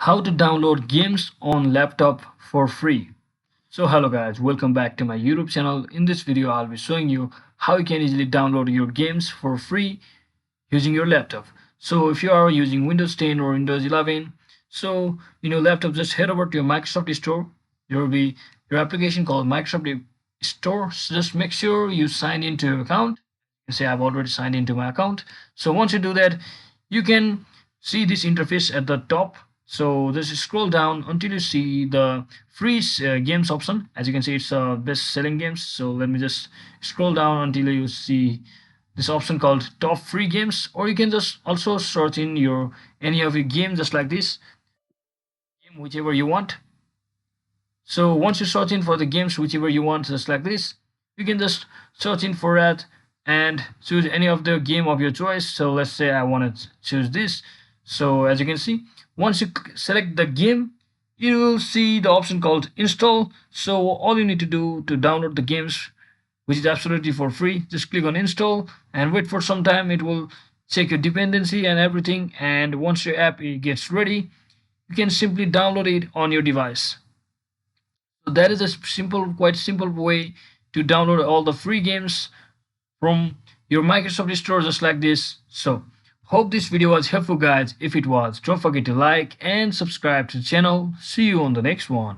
How to download games on laptop for free. So hello guys, welcome back to my YouTube channel. In this video I'll be showing you how you can easily download your games for free using your laptop. So if you are using Windows 10 or Windows 11, so in your laptop, just head over to your Microsoft Store. There will be your application called Microsoft Store. So just make sure you sign into your account. You say I've already signed into my account. So once you do that, you can see this interface at the top. So just scroll down until you see the free games option. As you can see, it's best selling games. So let me just scroll down until you see this option called top free games, or you can just also search in your any of your game just like this game whichever you want. So once you search in for the games whichever you want just like this, you can just search in for that and choose any of the game of your choice. So let's say I want to choose this. So as you can see, once you select the game, you will see the option called install. So all you need to do to download the games, which is absolutely for free, just click on install and wait for some time. It will check your dependency and everything, and once your app gets ready, you can simply download it on your device. So that is a quite simple way to download all the free games from your Microsoft Store just like this. So hope this video was helpful guys. If it was, don't forget to like and subscribe to the channel. See you on the next one.